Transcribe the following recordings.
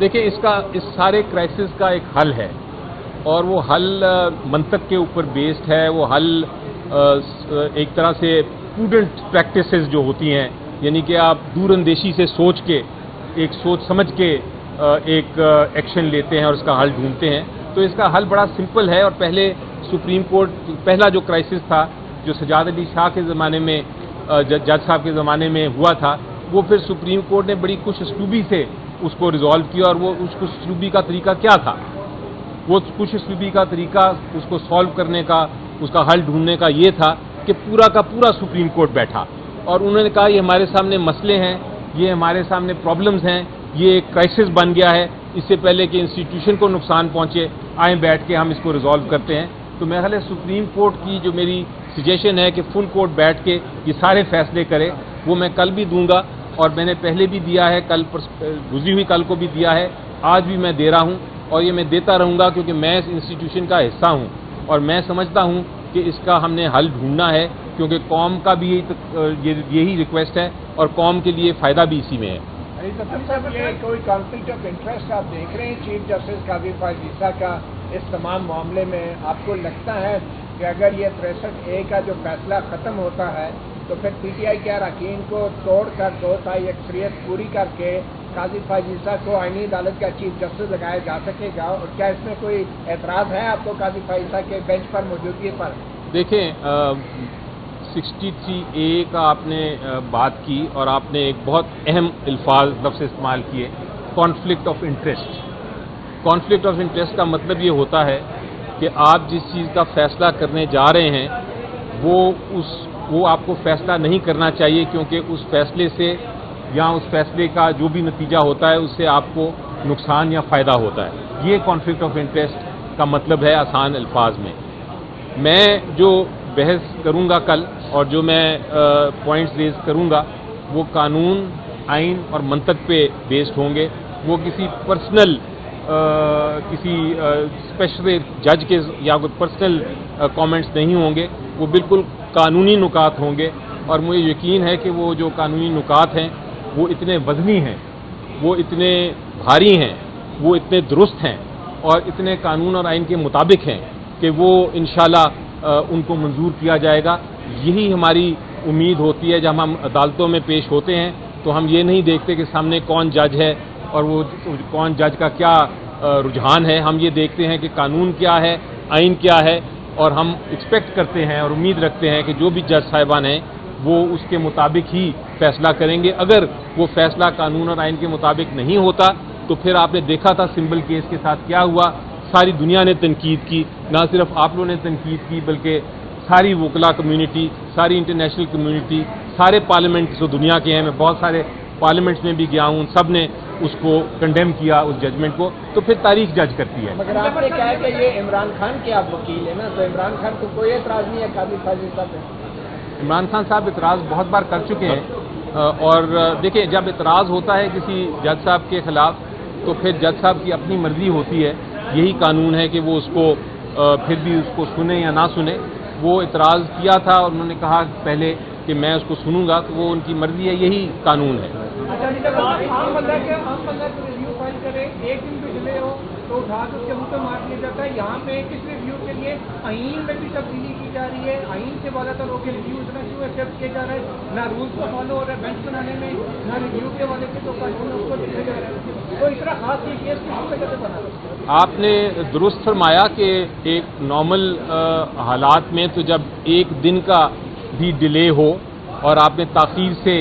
دیکھیں اس سارے کرائسس کا ایک حل ہے اور وہ حل منطق کے اوپر بیسڈ ہے. وہ حل ایک طرح سے پروڈنٹ پریکٹسز جو ہوتی ہیں, یعنی کہ آپ دور اندیشی سے سوچ کے ایک سوچ سمجھ کے ایک ایکشن لیتے ہیں اور اس کا حل ڈھونڈتے ہیں. تو اس کا حل بڑا سمپل ہے. اور پہلے سپریم کورٹ پہلا جو کرائسس تھا جو سجاد علی شاہ کے زمانے میں جج صاحب کے زمانے میں ہوا تھا, وہ پھر سپریم کورٹ نے بڑی خوش اسلوبی سے اس کو ریزالو کیا. اور وہ اس خوش اسلوبی کا طریقہ کیا تھا؟ وہ خوش اسلوبی کا طریقہ اس کو سالو کرنے کا, اس کا حل ڈھونڈنے کا یہ تھا کہ پورا کا پورا سپریم کورٹ بیٹھا اور انہوں نے کہا یہ ہمارے سامنے مسئلے ہیں, یہ ہمارے سامنے پرابلمز ہیں, یہ ایک کرائسس بن گیا ہے. اس سے پہلے کہ انسٹیٹیوشن کو نقصان پہنچے, آئیں بیٹھ کے ہم اس کو ریزالو کرتے ہیں. تو میرا خیال ہے سپریم کورٹ کی جو میری سجیشن ہے کہ فل کورٹ بیٹھ کے یہ سارے فیصلے کرے, وہ میں کل بھی دوں گا اور میں نے پہلے بھی دیا ہے, گزری ہوئی کل کو بھی دیا ہے, آج بھی میں دے رہا ہوں اور یہ میں دیتا رہوں گا کیونکہ میں اس انسٹیٹیوشن کا حصہ ہوں اور میں سمجھتا ہوں کہ اس کا ہم نے حل ڈھونڈنا ہے کیونکہ قوم کا بھی یہی ریکویسٹ ہے اور قوم کے لیے فائدہ بھی اسی میں ہے. کوئی کانفلکٹ آف انٹرسٹ آپ دیکھ رہے ہیں چیف جسٹس قاضی فائز عیسیٰ کا اس تمام معاملے میں؟ آپ کو لگتا ہے کہ اگر یہ 63A کا جو فیصلہ ختم ہوتا ہے تو پھر پی ٹی آئی کے اراکین کو توڑ کر 2 تہائی اکثریت پوری کر کے قاضی فائز عیسیٰ کو آئینی عدالت کا چیف جسٹس لگایا جا سکے گا؟ اور کیا اس میں کوئی اعتراض ہے آپ کو قاضی فائز عیسیٰ کے بینچ پر موجودگی پر؟ دیکھیں 63A کا آپ نے بات کی اور آپ نے ایک بہت اہم لفظ استعمال کیے, conflict of interest. Conflict of interest کا مطلب یہ ہوتا ہے کہ آپ جس چیز کا فیصلہ کرنے جا رہے ہیں وہ آپ کو فیصلہ نہیں کرنا چاہیے کیونکہ اس فیصلے سے یا اس فیصلے کا جو بھی نتیجہ ہوتا ہے اس سے آپ کو نقصان یا فائدہ ہوتا ہے. یہ کانفلکٹ آف انٹرسٹ کا مطلب ہے آسان الفاظ میں. میں جو بحث کروں گا کل اور جو میں پوائنٹس ریز کروں گا وہ قانون, آئین اور منطق پہ بیسڈ ہوں گے. وہ کسی پرسنل کسی اسپیشل جج کے یا کوئی پرسنل کامنٹس نہیں ہوں گے. وہ بالکل قانونی نکات ہوں گے اور مجھے یقین ہے کہ وہ جو قانونی نکات ہیں وہ اتنے وزنی ہیں, وہ اتنے بھاری ہیں, وہ اتنے درست ہیں اور اتنے قانون اور آئین کے مطابق ہیں کہ وہ انشاءاللہ ان کو منظور کیا جائے گا. یہی ہماری امید ہوتی ہے. جب ہم عدالتوں میں پیش ہوتے ہیں تو ہم یہ نہیں دیکھتے کہ سامنے کون جج ہے اور وہ کون جج کا کیا رجحان ہے. ہم یہ دیکھتے ہیں کہ قانون کیا ہے, آئین کیا ہے, اور ہم ایکسپیکٹ کرتے ہیں اور امید رکھتے ہیں کہ جو بھی جج صاحبان ہیں وہ اس کے مطابق ہی فیصلہ کریں گے. اگر وہ فیصلہ قانون اور آئین کے مطابق نہیں ہوتا تو پھر آپ نے دیکھا تھا سمبل کیس کے ساتھ کیا ہوا. ساری دنیا نے تنقید کی, نہ صرف آپ لوگوں نے تنقید کی بلکہ ساری وکلا کمیونٹی, ساری انٹرنیشنل کمیونٹی, سارے پارلیمنٹ جو دنیا کے ہیں, میں بہت سارے پارلیمنٹس میں بھی گیا ہوں, سب نے اس کو کنڈیم کیا اس ججمنٹ کو. تو پھر تاریخ جج کرتی ہے. مگر آپ نے کہا کہ یہ عمران خان کے آپ وکیل ہیں نا, تو عمران خان کو کوئی اعتراض نہیں ہے قاضی فائز عیسیٰ پہ؟ عمران خان صاحب اعتراض بہت بار کر چکے ہیں اور دیکھیں جب اعتراض ہوتا ہے کسی جج صاحب کے خلاف تو پھر جج صاحب کی اپنی مرضی ہوتی ہے. یہی قانون ہے کہ وہ اس کو پھر بھی اس کو سنیں یا نہ سنیں. وہ اعتراض کیا تھا اور انہوں نے کہا پہلے کہ میں اس کو سنوں گا, تو وہ ان کی مرضی ہے, یہی قانون ہے. ایک دن بھی ڈیلے ہو تو اٹھا کے اس کے منہ پہ مار لیا جاتا ہے. یہاں پہ کس ریویو کے لیے آئین میں بھی تبدیلی کی جا رہی ہے, آئین سے والا تر ہو کے ریویو اتنا کیوں ایکسیپٹ کیا جا رہا ہے؟ نہ رولس کو فالو ہو رہا ہے بینچ بنانے میں, نہ ریویو کے والے سے تو قانون اس کو لکھا جا رہا ہے. تو اس طرح خاص یہ کیس کس وجہ سے بنا؟ آپ نے درست فرمایا کہ ایک نارمل حالات میں تو جب ایک دن کا بھی ڈیلے ہو اور آپ نے تاخیر سے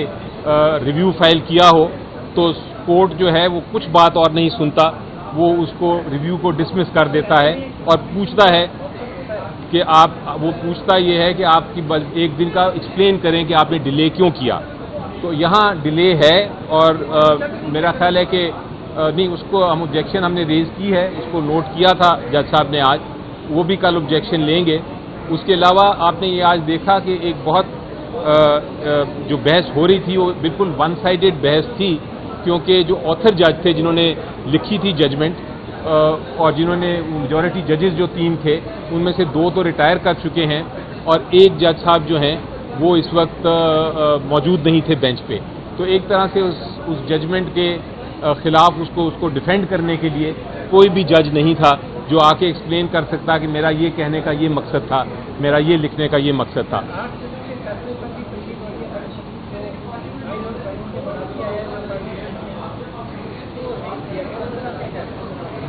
ریویو فائل کیا ہو تو کورٹ جو ہے وہ کچھ بات اور نہیں سنتا, وہ اس کو ریویو کو ڈسمس کر دیتا ہے اور پوچھتا ہے کہ وہ پوچھتا یہ ہے کہ آپ کی ایک دن کا ایکسپلین کریں کہ آپ نے ڈیلے کیوں کیا. تو یہاں ڈیلے ہے اور میرا خیال ہے کہ نہیں, اس کو ہم آبجیکشن ہم نے ریز کی ہے, اس کو نوٹ کیا تھا جج صاحب نے آج, وہ بھی کل آبجیکشن لیں گے. اس کے علاوہ آپ نے یہ آج دیکھا کہ ایک بہت جو بحث ہو رہی تھی وہ بالکل ون سائیڈڈ بحث تھی کیونکہ جو آتھر جج تھے جنہوں نے لکھی تھی ججمنٹ اور جنہوں نے میجورٹی ججز جو 3 تھے ان میں سے 2 تو ریٹائر کر چکے ہیں اور ایک جج صاحب جو ہیں وہ اس وقت موجود نہیں تھے بینچ پہ. تو ایک طرح سے اس ججمنٹ کے خلاف اس کو ڈیفینڈ کرنے کے لیے کوئی بھی جج نہیں تھا جو آ کے ایکسپلین کر سکتا کہ میرا یہ کہنے کا یہ مقصد تھا, میرا یہ لکھنے کا یہ مقصد تھا.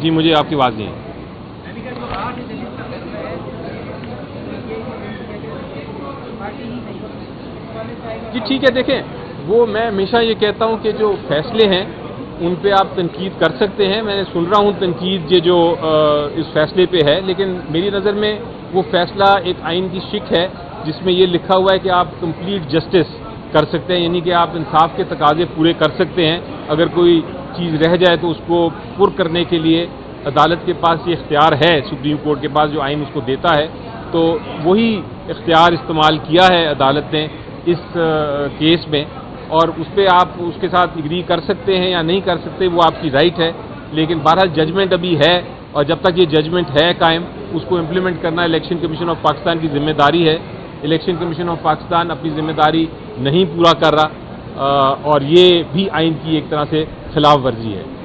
جی مجھے آپ کی آواز نہیں ہے. جی ٹھیک ہے, دیکھیں وہ میں ہمیشہ یہ کہتا ہوں کہ جو فیصلے ہیں ان پہ آپ تنقید کر سکتے ہیں. میں نے سن رہا ہوں تنقید یہ جو اس فیصلے پہ ہے, لیکن میری نظر میں وہ فیصلہ ایک آئین کی شک ہے جس میں یہ لکھا ہوا ہے کہ آپ کمپلیٹ جسٹس کر سکتے ہیں, یعنی کہ آپ انصاف کے تقاضے پورے کر سکتے ہیں. اگر کوئی چیز رہ جائے تو اس کو پر کرنے کے لیے عدالت کے پاس یہ اختیار ہے, سپریم کورٹ کے پاس جو آئین اس کو دیتا ہے, تو وہی اختیار استعمال کیا ہے عدالت نے اس کیس میں, اور اس پہ آپ اس کے ساتھ اگری کر سکتے ہیں یا نہیں کر سکتے, وہ آپ کی رائٹ ہے. لیکن بہرحال ججمنٹ ابھی ہے, اور جب تک یہ ججمنٹ ہے قائم, اس کو امپلیمنٹ کرنا الیکشن کمیشن آف پاکستان کی ذمہ داری ہے. الیکشن کمیشن آف پاکستان اپنی ذمہ داری نہیں پورا کر رہا, اور یہ بھی آئین کی ایک طرح سے خلاف ورزی ہے.